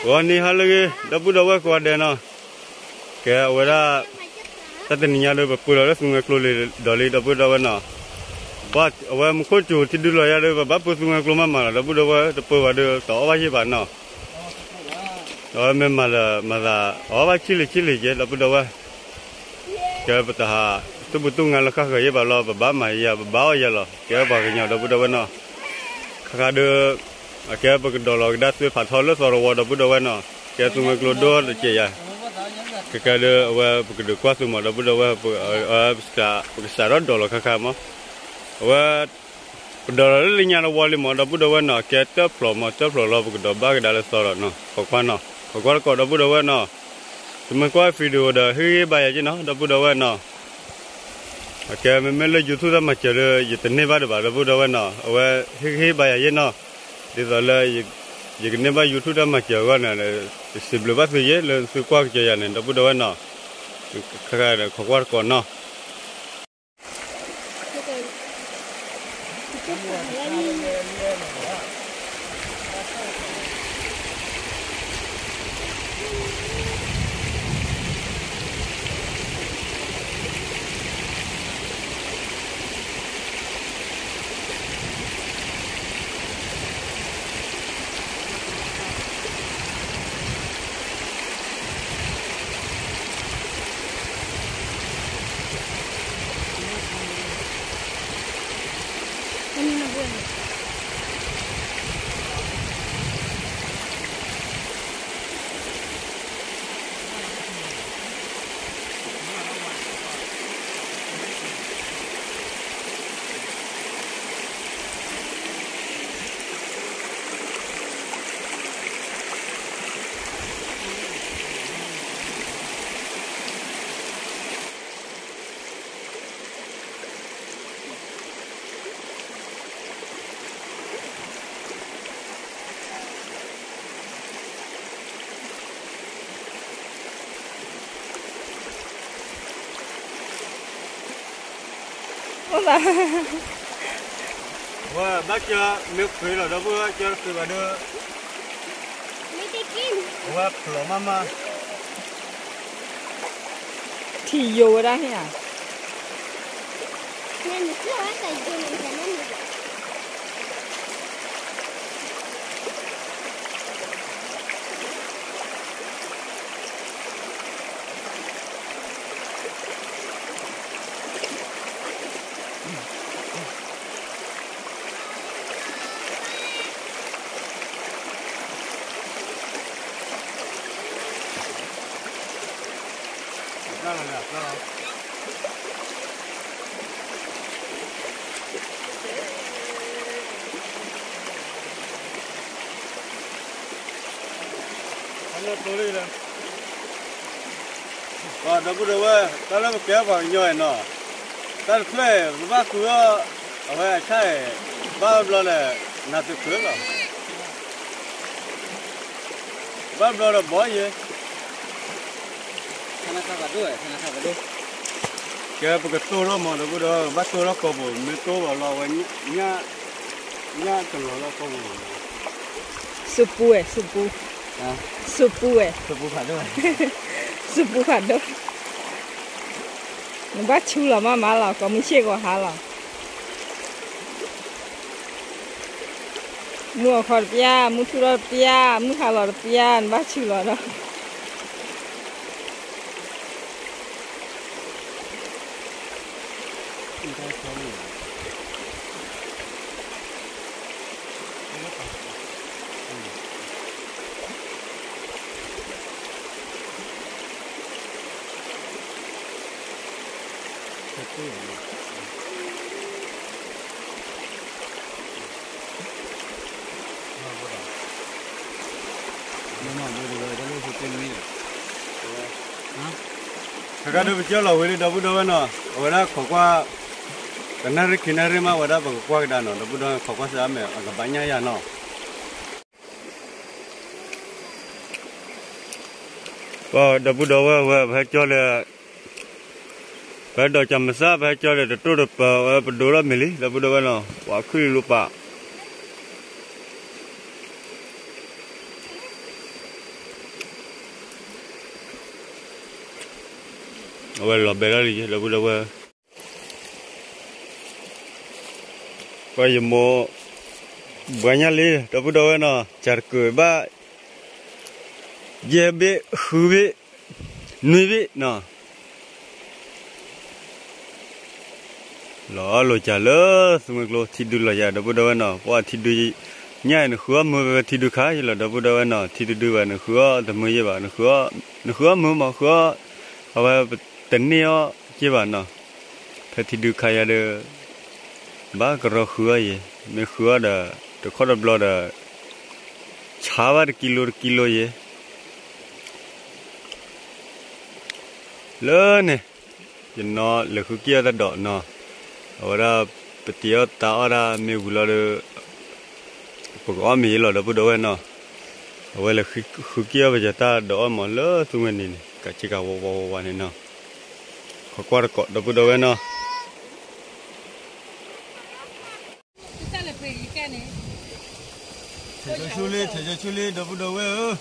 วันนี้ฮะเลยดับบุดับกว่าเดนอ่ะแกเวลาตัดนี่ยาเลยแบบพูดแล้วสุงเกลือดอลลี่ดับบุดับน่ะบัดเอาไว้มุขจูที่ดูเลยยาเลยแบบบัดพูดสุงเกลือมาดับบุดับดับบุดับต่อว่าใช่ป่ะน่ะเอาไม่มาละเอาไว้ชิลิเจดับบุดับแกปัตตาตัวบุตุงานละข้าเคยแบบเราแบบบ้าไม่ยาแบบบ้ายาละแกบอกกันอย่างดับบุดับน่ะข้าเดือแกบอกดอลลาร์ดัชไปผัดทอดแล้วสอรวดับบุดับน่ะแกสุงเกลือดอลเจียKekada awak bekerja kuat semua, dapat awak besar dolar kakak mah. Awak dolar ni nyala wali mah, dapat awak nak kita flow lah bekerja bagi dalam store no, kau no, kau dapat awak no. Cuma kau video dah hei bayar je no, dapat awak no. Kaya memang le YouTube dah macam le, YouTube ni baru dapat awak no, awak hei bayar je no. Di dalam Jika ni bah YouTube dah macam apa na, sebelum pas je le suka kerja ni, dah buat na, kerana kuat kau na. Wah, baca milk free lah, dah buat cara sebada. Wah, belum mama. Tiyo dah ya. Nanti awak tak jual sana ni. Wah, dah buat kalau berkaya bang nyoy no, kalau kue, bapak kue, awak cai, bapak belah nasi kue lah, bapak belah boy je. Sana sahaja. Kaya pakai toro mah, dah buat bapak toro kau pun, mereka bawa awak nya tengok kau pun. Supu. Ah, Supu padu. Supu padu. Nampak cula mama lah, kau mesti kau halau. Mua khor pia, mu thuror pia, mu halor pia, nampak cula dah. Kakak tu berjual lah, wali dah buat mana? Wala kokwa, kinari mah wala kokwa kita no, dah buat kokwa sama, agak banyak ya no. Wah, dah buat wah, berjual le, berjual jam besar, berjual le, tu tu berdua mili, dah buat mana? Wah, kiri lupa. awal lo berari dabu dabu kau yang mau banyak li dabu dabu na carku ba jebe hubi nubi na lo calo semua lo tidur lah ya dabu dabu na wah tidur nhảy nó khứa mưa thì được khá là đâu đâu nó thì được đưa nó khứa thì mưa vậy bạn nó khứa mưa mà khứa và tính neo chứ bạn nó thì được khai ra được ba cái rau khứa gì mấy khứa đó được khó được lo đó chả vài kilo gì lớn này thì nó là khứa kia ta đỏ nó ở đó bây giờ tao ra mấy vụ lo được có mì là đâu đâu nó, vậy là khi kia bây giờ ta đổ mỏ lỡ tụi mình này, cả chỉ cả vô này nó, khó qua được đâu đâu nó. Thầy cho chú lê đâu đâu ơ.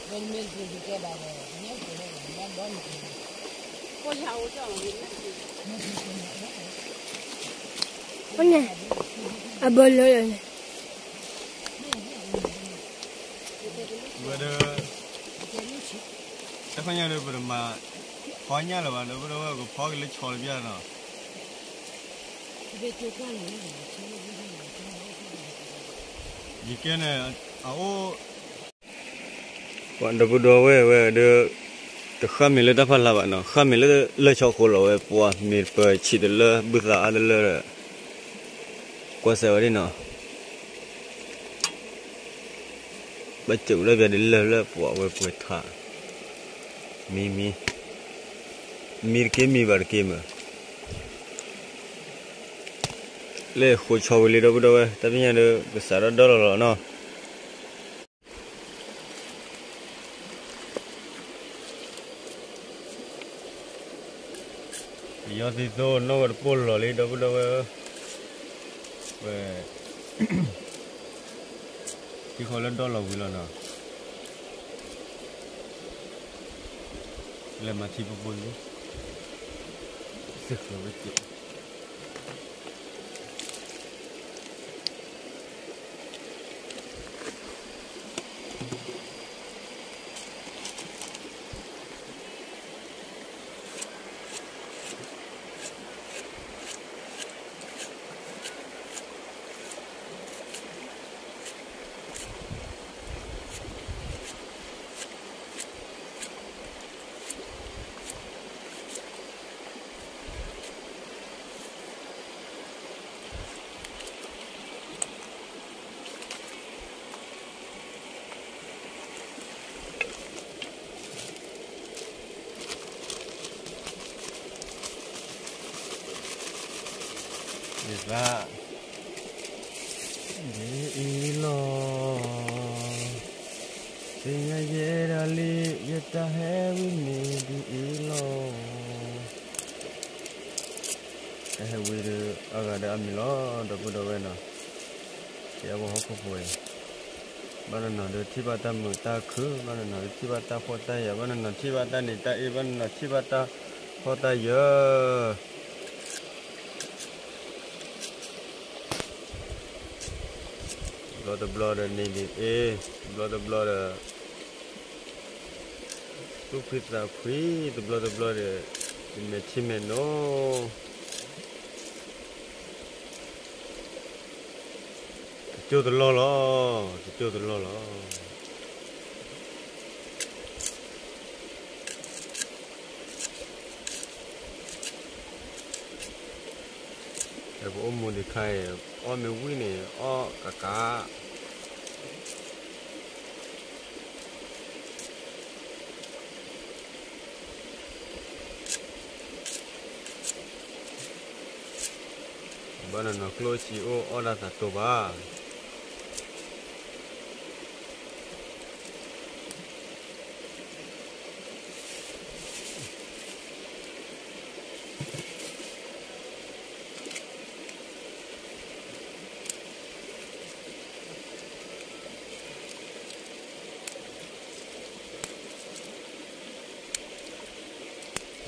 Con này, à bơi lội này. Bữa đó phải nhớ được bữa mà phá nhá là bạn bữa đó có phá cái lấy chòi bia nó gì kia này áo bạn đó bữa đó về được được khám mình lấy đáp là bạn nó khám mình lấy cho khổ lỗi qua mình phải chỉ được lấy bữa giờ lấy qua xe đi nó bây giờ nó về đến lơ bỏ về thả mi cái vào cái mà lấy khối chầu lấy đâu đâu tại vì nhà được cái sản đó là nó giờ thì tôi nó còn pol rồi lấy đâu về cái khối lên đó là vui lắm là mà chỉ bồn đi sức rồi với chị và đi lo tình ai dễ ra li dễ ta hay mình đi lo cái hay vui được ở đây ăn lo đâu có đâu vậy nào chỉ có học không vui bạn nào được chi ba ta mượn ta khứ bạn nào được chi ba ta phô ta ya bạn nào chi ba ta này ta bạn nào chi ba ta phô ta ya blood need it blood tu fit ra free the blood in me chimeno tiêu từ lo em ôm một cái khai ôm mấy quý này cả bạn nó close ô đã tạt tổ ba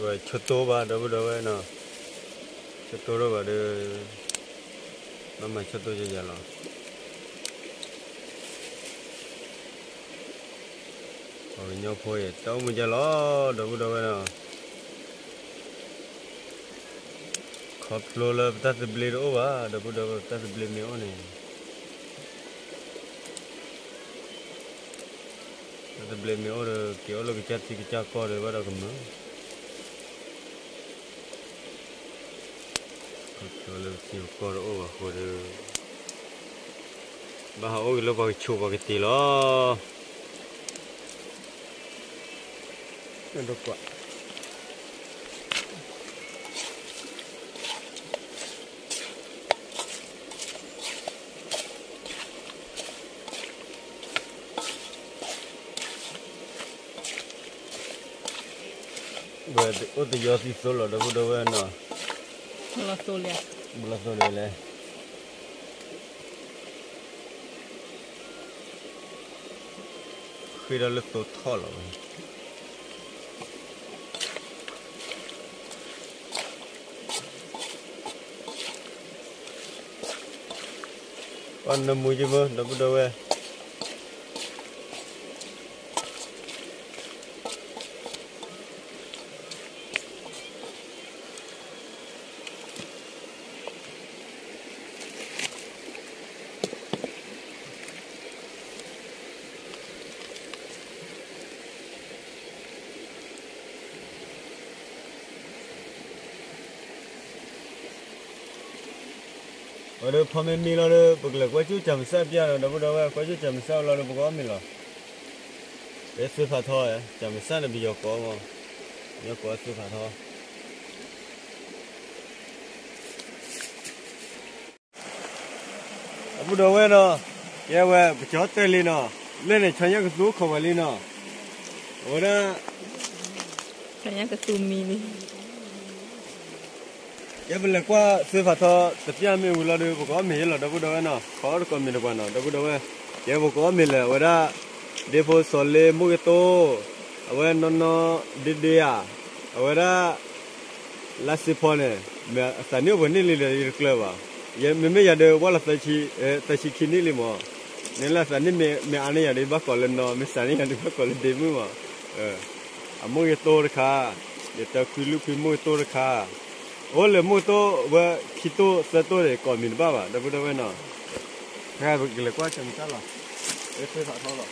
rồi chốt tô ba đâu vậy nó chốt tô đâu vậy được mà chốt tô cho rồi rồi nhau phơi tao mình cho nó đâu vậy nó khóc lô là ta sẽ beli đâu ba đâu ta sẽ beli nhiều này ta sẽ beli nhiều rồi kiểu là cái chát co rồi bắt đầu cầm nó rồi chiều co rồi ba hồi rồi ba hồi lúc vào chụp vào cái tì lo nó được quá vậy ô tô giờ thì số là đâu vậy nó là số liền bula số này này khi đó lúc tôi thò rồi con nằm mui chứ mơ đâu vậy ở đây phong em mi lo đây bực là quá chú chậm sao bia rồi đâu vậy quá chú chậm sao lo được có mi lo để sư phạm thôi chậm sao là bây giờ có mà nhớ có sư phạm thôi đâu vậy nó ya vậy chó tê li nó lên này chơi cái số không phải li nó ở đây cái số mini ya bây giờ qua sư phạm thôi tập gia mình lo được có mình là đâu vậy nó có được con mình được nó đâu vậy ya có mình là ở đây để phô sole mua cái tô ở đây nó đi à ở đây là xí phone này mà sản nhiều vấn đề là club à ya mình giờ được qua là tài chi kinh đi mà nên là sản mình anh ấy đi bắt còn lên nó mình sản ấy đi bắt còn lên đêm mà mua cái tô được cả để ta quy mua tô được cả ô là mua tô và khi tô sẽ tô để còn mình bao à đâu vậy nó hai bực là quá chậm chắc là để thuê thợ thôi rồi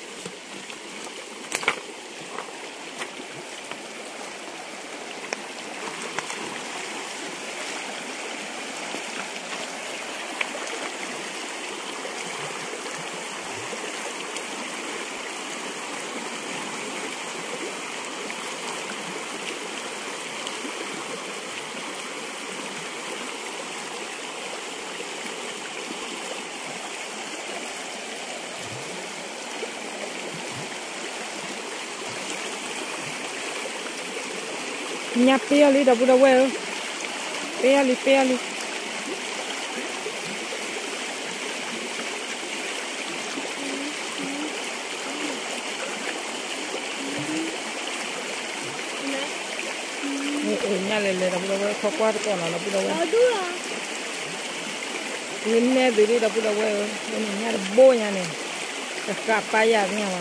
nhà pia li đâu vậy pia li nhà lên đâu vậy khó quá con nó đâu vậy nhìn nè đi đâu vậy nhà bố nhà này cà pa ya nghe mà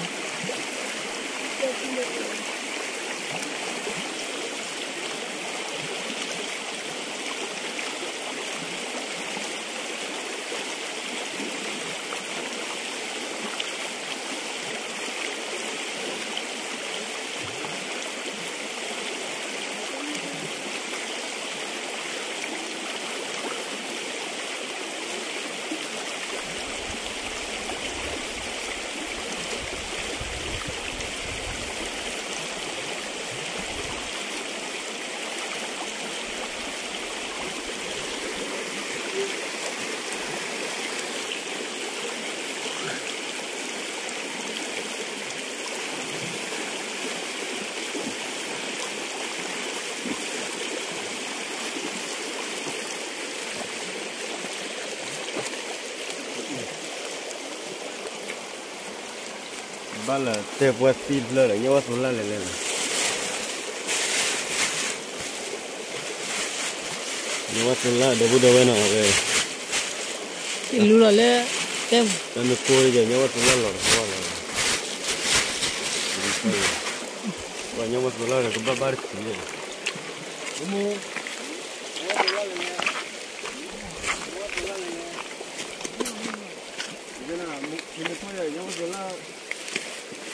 ba là tệp quạt tin lơ là nhau xuống là lên nhưng mà từ là đâu đâu vậy nào vậy thì lú là lẽ tem ta mới coi giờ nhưng mà từ là lọt qua rồi và nhưng mà từ là cái ba ba cái gì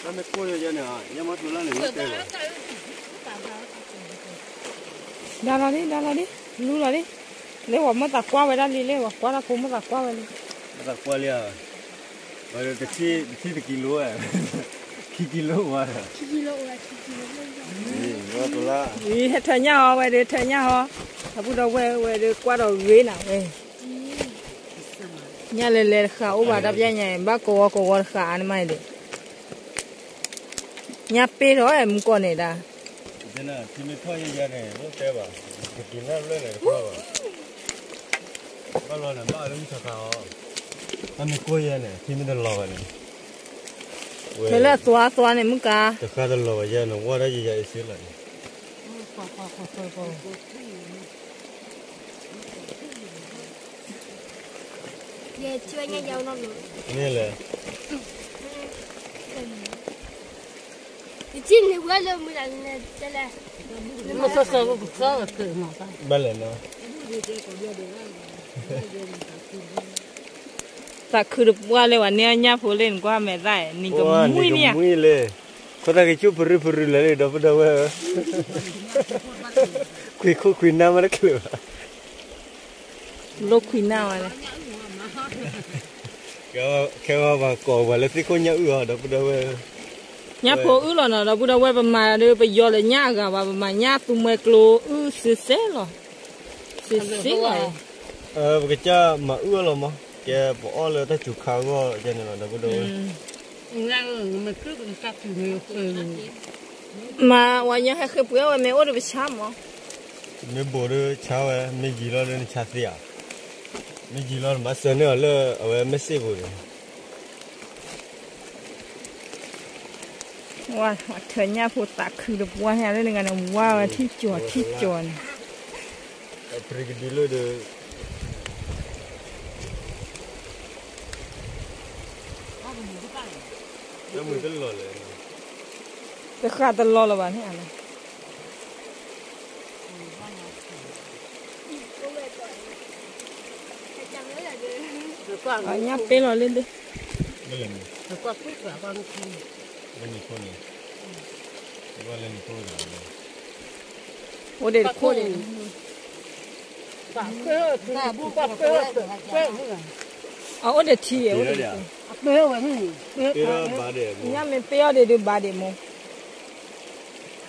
ta mới coi giờ nè nhưng mà từ là này cái đa là đi lú là đi lấy quả mất tạt qua vậy đó đi lấy quả là cũng mất tạt qua vậy đi ta qua liền rồi cái chi kilo à kilo mà nó từ là đi hết thời nhau vậy đi thời nhau họ bắt đầu về đi qua đầu ghế nào về nhà lệ khảo bà đáp nhà bác cô khảo anh mày đi nhà pe rồi em con này đã thế nào thì mình thôi như vậy này nó té vào cái kín nó lên này thôi vào bao lâu ba đứa mình thao ta mình coi vậy này thì mình được lò này thế là xóa này muốn cả cái khác được lò vậy nó qua đó gì vậy xíu lại Về chưa nghe dâu nó được. nghe là Chị này qua luôn mới là đây là. nó sao ba lần nó ta cứ được quaเลยวันนี้ย่าพูดเล่นกว่าแม่ได้นี่ก็มุ้ยเนี่ย มุ้ยเลยคนอะไรชุบปรื้อเลยเดี๋ยวเดี๋ยวคุยน้ำมันก็เลย ลูกคุยหน้าอะไร แค่ว่ามาก่อว่าแล้วสิคนยังเดี๋ยวเดี๋ยวย่าพูดหรอเนาะเราพูดเอาไว้ประมาณเดี๋ยวไปย่อเลยย่ากันว่าประมาณย่าตุ้มเมกโลเสียหรอเสียcái cha mà rồi mà cái bỏเลยถ้าจุกข้าวก็จะเนี่ยเดี๋ยวเดี๋ยวมาวันนี้ให้เคยพูดว่าไม่โอ้เดี๋ยวไปช้ำมั้งไม่บ่ได้เช้าไม่กี่รอบเลยชาเสียไม่กี่รอบมาเสนอเลยเอาไว้ไม่เสียบุญว่าเธอเนี่ยพูดตักคือเดี๋ยวว่าให้เรื่องกันว่าที่จวนปริกดีเลยเด้อแล้วมือตลอดเลยจะขาดตลอดเลยวันนี้อะไรอันนี้เป็นอะไรดิไม่เลยแล้วก็ปุ๊บแบบว่าเป็นอีกคนนึงว่าเล่นคู่กันโอ้เด็กโคตรเอาเด็กที่เอาเด็กเปี้ยวแบบนี้เปี้ยวบาเดมเนี่ยมันเปี้ยวเด็กบาเดม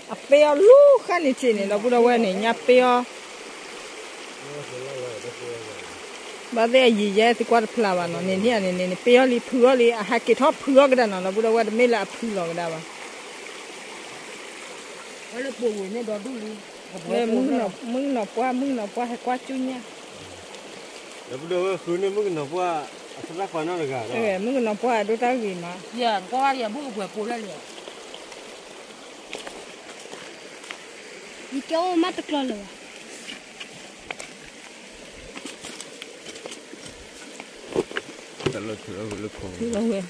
อ่ะเปี้ยวลูกขันนี่ทีนี่เราพูดว่าเนี่ยเนี่ยเปี้ยวบาเดยี่เยอะที่กว่าพลาวานเนี่ยเปี้ยวลีเผือลีหากิทอเผือก็ได้เนาะเราพูดว่าไม่ละเผือก็ได้ป่ะแล้วปู่เนี่ยดอดูลีมึงหนอให้กว่าจุ้เนี่ยแล้วพูดว่าคืนนี้มึงหนอว่าสลักฟันนั่นเลยกันมึงหนอว่าดูตาวีมาอย่างก็อย่างมึงเผื่อปูได้เลยนี่แกว่ามาตะกลอเลยวะตลอดถือเอาลูกของถือเอาเว้ย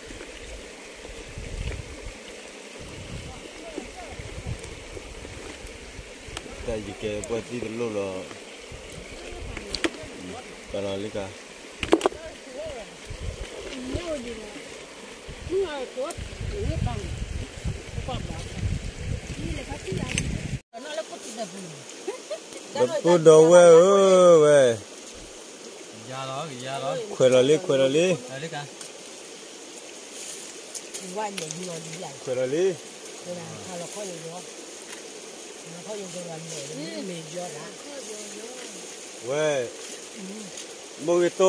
แต่ยิ่งแกปวดที่ตลอดเลยกันอะไรกันปูดเอาไว้เว้ยยาล้อคุยละลิอะไรกันว่าอย่างนี้เราใหญ่คุยละลิถ้าเราค่อยเยอะเขายังเป็นวันเลยมีเยอะนะเว้ยโมกิโต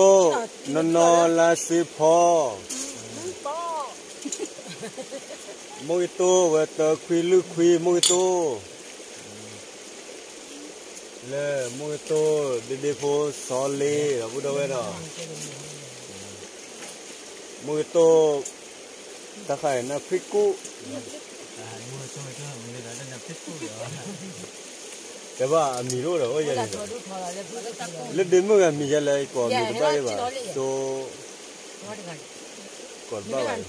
นอนลาสิพอโมกิโตเวตคุยลึกคุยโมกิโตเลยโมกิโตเดโฟซอลเล่เราพูดเอาไว้เนาะโมกิโตตะไคร่นะพริกกุโมกิโตก็มีอะไรนะพริกกุเหรอ cái bà mì rồi ôi là vậy thôi thôi là lên đến mức mì ra lại còn mì cái ba bà số còn ba vậy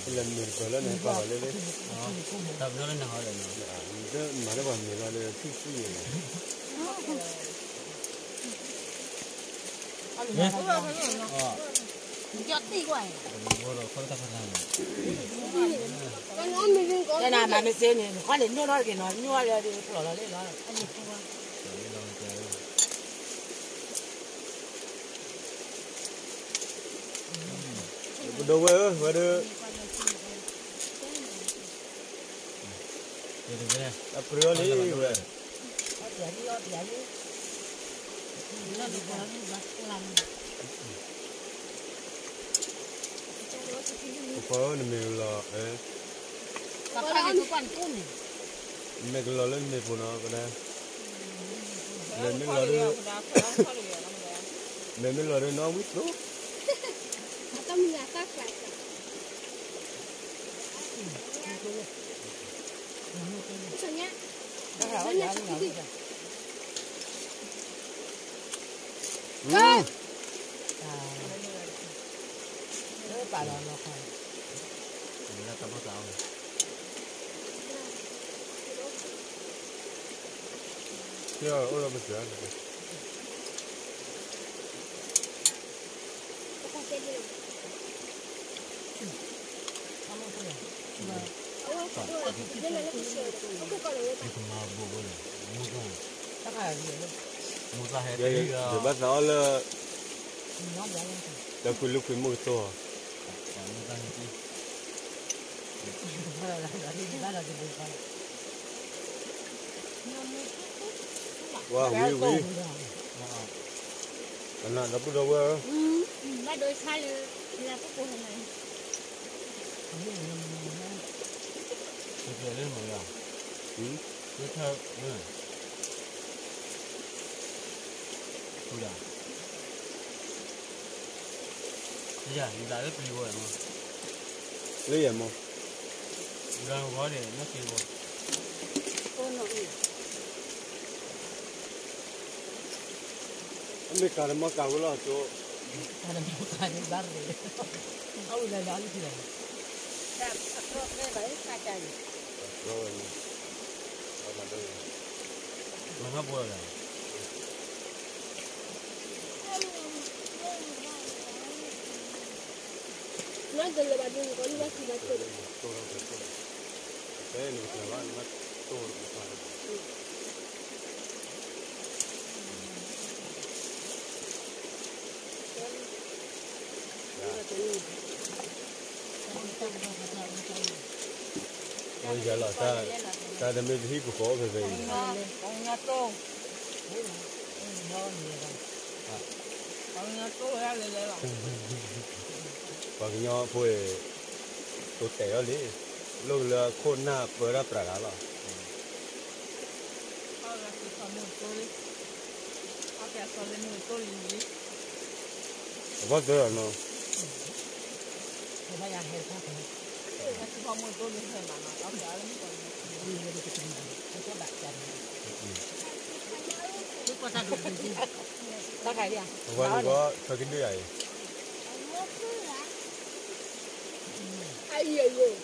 lần mì còn lần này bà lên đấy tập nó lên hỏi rồi mà nó bảo mì là thích gì mua rồi không tập làm cái nào mà mình xem này khó đến nhua nó cái nó nhua là đi bỏ là lên nó đâu vậy vậy đó April đi vậy có mình là mình là lên mình phụ nữ cái này mình là đi mình là đi nó biết đâu Tâm là các loại cho nhá bà nó không mình là tập bao giờ chưa ôi là bây giờ để bắt nó là đã cứ lúc cứ mua to wow quý quý anh là đâu đâu á ba đôi sai là có cô này Bây giờ lên mọi người cứ theo bây giờ mình đã rất nhiều rồi mà lấy gì mà ra gói để nó kêu rồi anh biết cái mà cái lo cho ada bukan bar ni au dah dah ni dia dah akrok ni baik kacang rồi mà nó bùa rồi nó từ là bạn đừng có đi bắt thì bắt được thế nên là bạn mất tôi bây giờ là ta đã mới hít của cổ về về con nhà tô con nhà tô raเลยหรอ và cái nhau thôi tôi té ở đấy lúc là khôn na bữa ra trả là vất vả nó bây giờ hay quá rồi ta cái đi à và có cho cái đứa này ai yêu yêu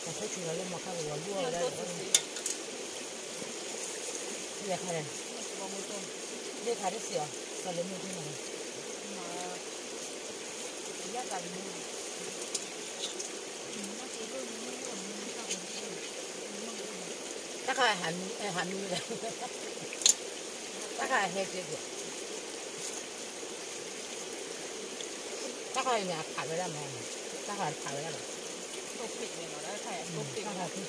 có thể là một cái đồ lúa ở đây đi khai đây đi khai đấy xíu sau lên như thế này giá cả ta khai hẳn như này ta khai hết rồi ta khai nhà khai với làm gì ta khai với làm tốt thịt này nó đã khai tốt thịt ta khai thịt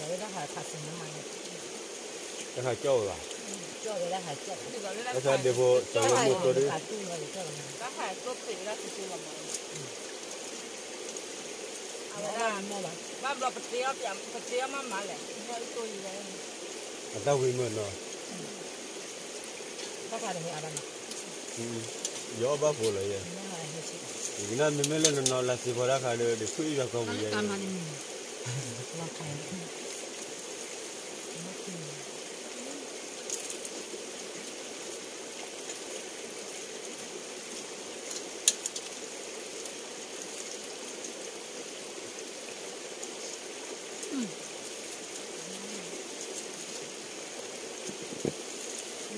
rồi ta khai khai sinh nó cái hai châu là cho đấy là hải châu cái sao để vô cho nó một tôi đi các hải tốt thịt ra thì chưa làm ba bọc bát tía mà mà lại nói tôi gì đấy tao huy mượn rồi ta khai được gì à bạn ย่อบ้าโผล่เลย ไม่หายเฉย อีนั่นไม่เล่นนอนลาสิพอรักเขาเลยเด็กคุยกับเขา ๆ อยู่ การมาในมือว่าใคร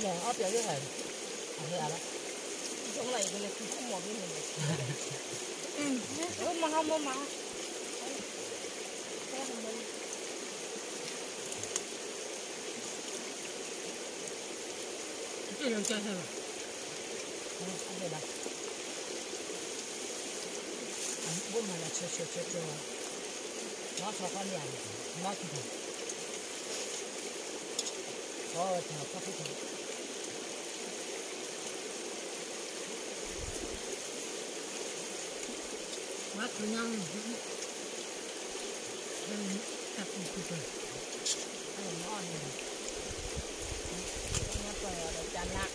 nhỏ ấp vào cái này thế à đó trong này cái này không mỏ cái này mà không mà cái đường chơi thôi không được đâu bố mà là chơi nó cho con nhà nó thì thôi có thằng có cái thằng mắt của nhau tập một cái nó này nó phải là chăn nặng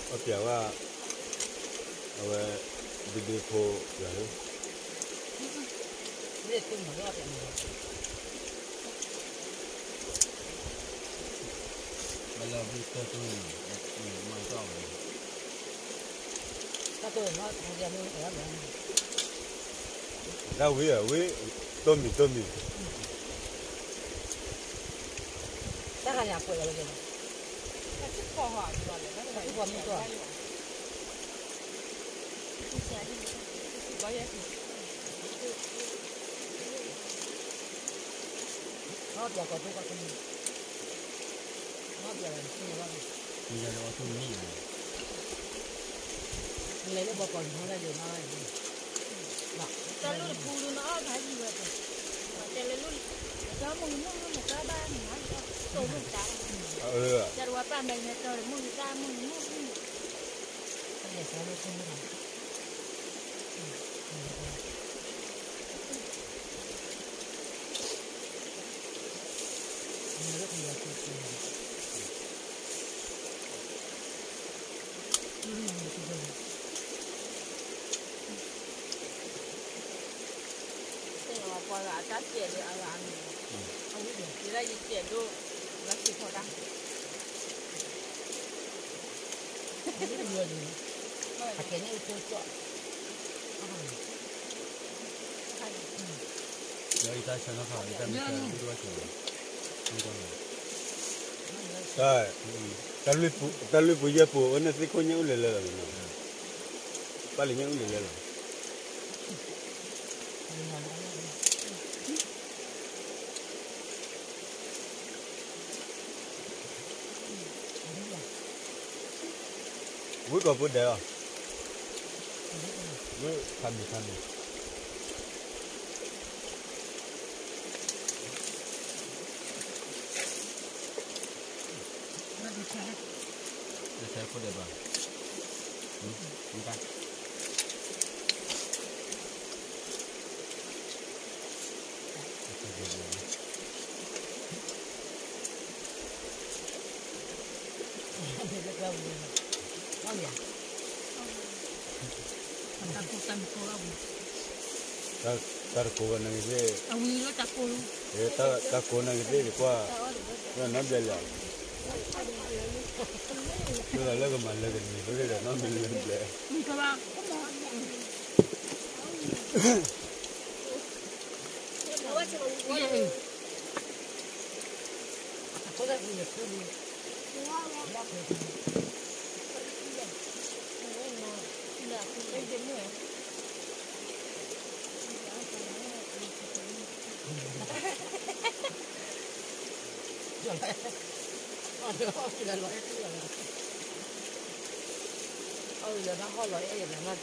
เขาเกี่ยวว่าเอาไว้ดีๆโผล่อย่างนี้ biết tin mà nó tiền bây giờ bây giờ tôi mang cho các tôi nó thằng gia đình ở đó แล้ววิต้มมี các hàng nhà quậy là gì cái chút cò hỏi rồi nó phải còn một tuổi có gì nó giờ còn tôi có cái nó giờ là cái gì bây giờ nó tôi nghĩ này lấy nó bao còn nó ra để nó này ta luôn phụ nó phải gì vậy mà ta luôn cho mừng nó cái ba mình nói cho tôi mình trả cho qua ba mình này rồi mừng ra mừng cái này sao nó không được nó rất nhiều chuyện qua là cá chè để ăn ăn không biết gì đây chè đu nó chỉ thôi đó rất nhiều gì cái này tôi chọn giờ người ta cho nó khỏi người ta mới chơi đua chơi không có này ใช่ตะลุยปุยปูอันนั้นสิคนยังเลยนะปาลิยังเลย vui có vui đẹp à vui tham đi để xem có đẹp không chúng ta ta cố gắng này cái ông nó chặt cô ta cố gắng cái gì qua nó bền lại tôi là lấy cái mà lấy cái gì tôi lấy nó bền lại các bạn có ra gì được không giờ nó ho lợi ấy là nó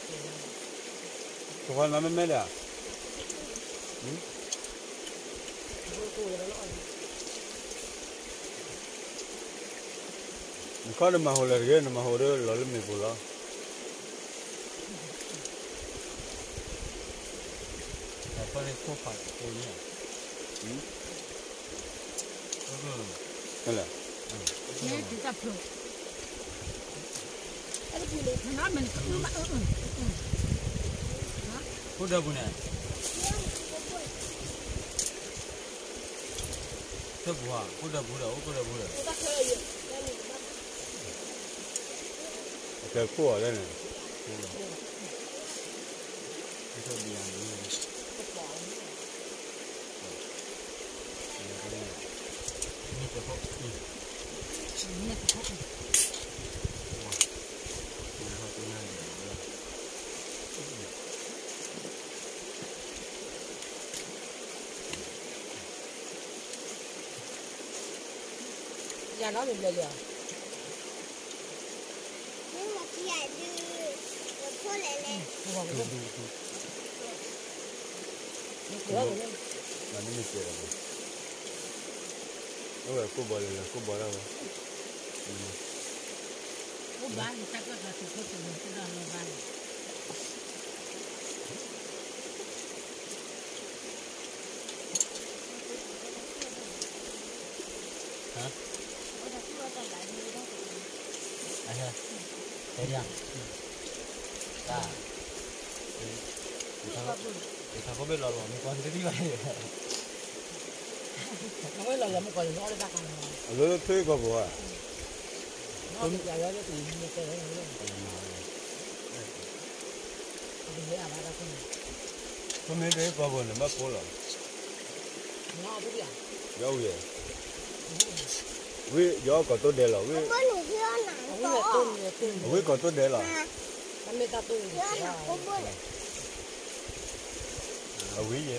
không phải nó mấy à có được mà hồ là cái mà hồ đó là mình phụ lo có thể không phải cô nhỉ cái là Nè thì tập được. Nó mình cứ mà Cô đâu nè? Tôi bùa, cô đâu bùa đâu, cô đâu bùa đâu. Cái cua ở đây này. Cái thôi đi ăn đi. Ini cái hộp đi. Ini cái hộp. Ini hộp này. Giờ nó mình về giờ. Nhưng mà chị ấy đưa cô lại lên. Mà nó mới rồi. Ôi, cô bỏ lên là cô bỏ đâu rồi? Cô bán thì chắc là tụi cô tự mình ra nó bán. Hả? Anh ơi, thế đi à? À. Thì thằng có biết là mình còn cái gì vậy? Nó mới là một cái nó ra còn. Lỡ thuê qua bộ à? Nó bây giờ nó thì một cái này luôn. Bây giờ bà ra không? Không biết đấy qua bộ này mất phố rồi. Nó biết à? Giàu vậy. Vì gió còn tốt đẹp rồi. Không có nụ dưa nặng Không là tôn. Vì còn tốt đẹp rồi. Anh mới ta tôn. Dưa nặng không có nụ. Ở quý gì?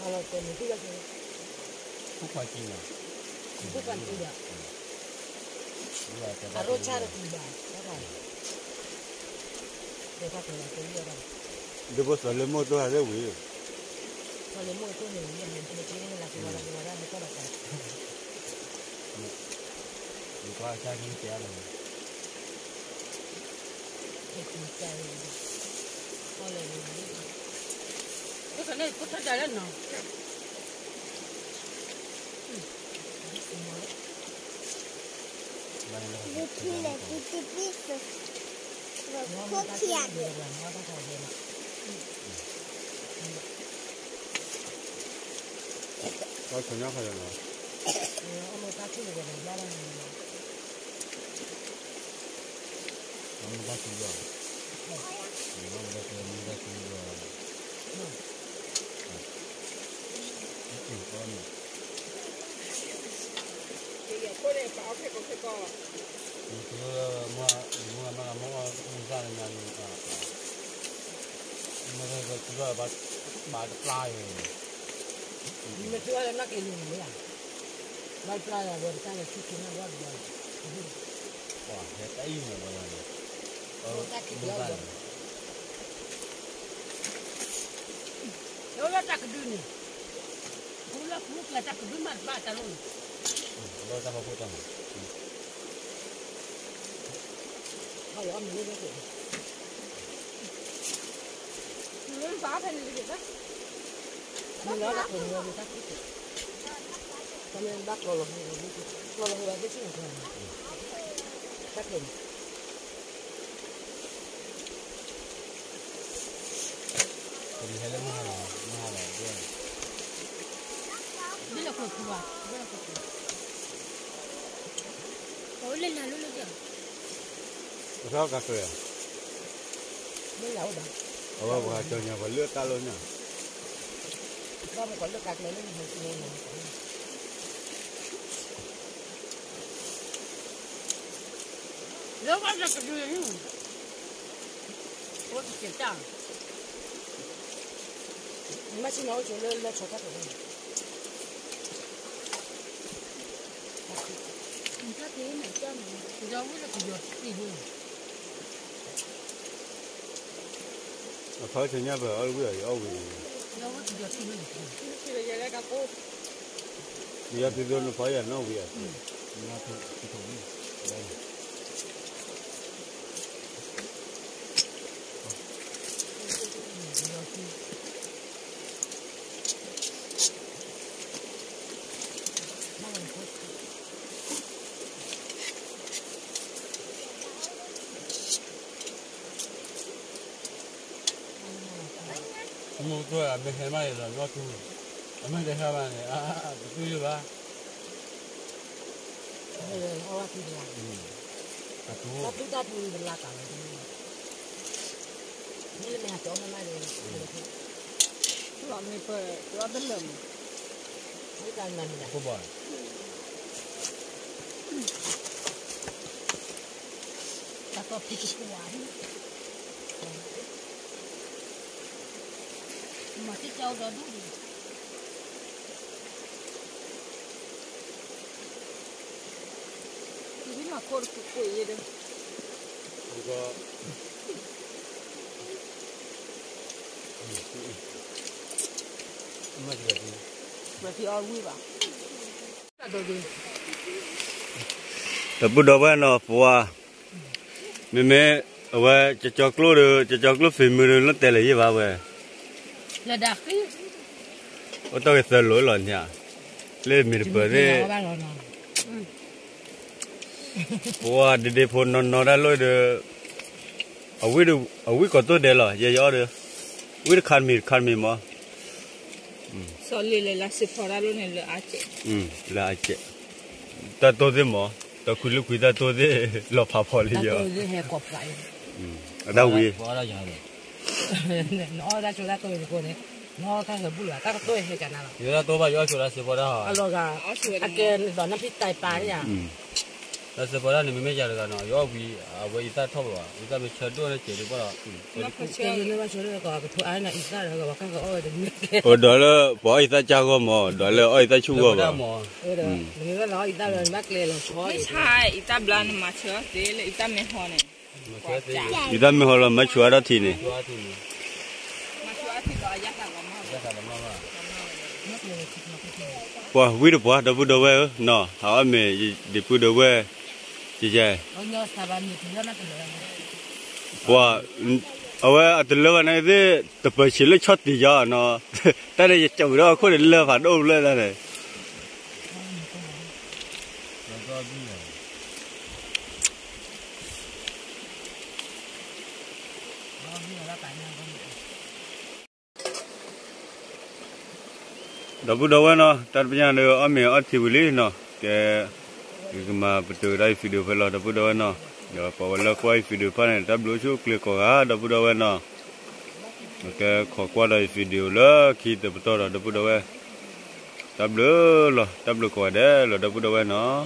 Kalau tôn itu là gì? Phúc Hoa Chi à? Itu kan tidak. Harus Harus cari tidak. Kan? Kita kena tunggu kan. Dia bos lalu mau tu ada quý. Kalau mau tu ni yang macam lagi wala ni kalau kan. Đi qua cha kinh tế rồi. Kita cari. Kalau ni. Cái này có thật là nó. Đưa chi là tí bít rồi. Rồi thuốc thiệt. Có thằng nhóc hay là nào? Ông ta chưa được ba lần. Ông ta chưa rồi. Ông ta chưa rồi. Cô này bảo phải có cái co. Mua không ra là mà cái chưa bà fly rồi. Nhưng mà chưa là nó cái gì nữa à? Bà fly là vừa ta là chút nó quá rồi. Wow, hết tay mà rồi. Ta cái gì rồi? Đó là ta cái gì này? Cú là ta cái gì mà ba ta luôn. Lo ta mau potong. Kalau ambil ni tu. Ni apa ni kita? Mình nói đặt người người ta thích. Cho nên bác lò là cái gì rồi. Chắc rồi. Jadi helm mahal dia. Đây là cột thua. Ôi lên là luôn rồi. Sao cà phê à? Đây là đâu? Ở ngoài trời nhà vẫn lướt ta luôn nhá. Ba một con nước cát này lên này. Nếu mà là cái gì nữa? Ủa cái chuyện sao? Mà xin nói chuyện lên cho các bạn. Mình có thế này cho mình giống như là cái gì gì Thôi thì nhà vợ ở quê ở quê. giống như cái gì thì là giờ các cô Nhà thì nó phải là nó quê. Nhà thì thùng đây. Mu tu a me hema ya lo tu. Ame de ha ba ne. Tu yu ba. Ora ti la. Tu. Tapi ta tu de la ka. Ni le me ha cho mai de. Lo mi pe lo de lum. Ni ka na ni. Ko ba. Ta to pi ku wa. Mà cái châu đó đúng rồi. Cái mà cô quỷ vậy đó. 이거 엄마 집에 Mà thì ao vui bảo. Ta do đi. đập đầu nó phùa mẹ ở cho close phim mưa nó tệ là gì vậy vậy Là đặc cái. ở đâu cái sờ lối lòn nhỉ lên mình bơi đi phùa đi phun nó đã lôi được ở quý còn tốt đẹp rồi giờ được quý được khăn mì mà Sao là sẽ phá luôn này là ác. là chết ta tốt thế mà ta khui ta tốt thế lọp phá đi Ta giờ to đi he cọp lại. ở đâu quý Có đó giờ rồi. Nó ra chỗ ra tôi cô này. Nó cái bu là ta tôi he cả nào. Giờ ra tôi bao giờ chỗ ra sẽ bỏ đó. Alo ga. A ke do na pit tai pa ya. Ra sẽ bỏ đó thì mình mới giờ được nó. Giờ vì với ta thâu rồi. Ta mới chơi đua nó chỉ được bỏ đó. Ke ni ba chỗ ko cái thôi ai na isa rồi ga ka oi de. ở đó là bỏ ít ta cha con mà đó là ít ta chú con mà Ni ga lo isa rồi mắc le lo choi. ใช่อีตาบลานมาเชื่อเดี๋ยวอีตาไม่หอเนี่ย ít ta mới hỏi là mấy chúa đó thì này ตัวที่ มาเชื่อที่เราอยากทำมา จะทำมาว่า qua quý được qua đâu đâu vậy nó họ mẹ đi phụ đâu vậy chị chơi Nó nhớ sa ba ni thì nó cáiเลย. qua ở vậy từ lâu này thì tập bơi chỉ lấy chót thì giờ nó ta đây chồng đó có thể lơ phản ôm lên đây này แล้วก็บี้เลย Nó như là tại nào con. đâu đâu vậy nó ta bây giờ nó ở mẹ ở thì vui nó cái mà từ đây video phải lo đâu vậy nó giờ bảo là quay video phải này ta blue chú click qua đâu vậy nó cái khó qua đây video đó khi từ bắt đầu đâu vậy ta blue qua đấy là đâu vậy nó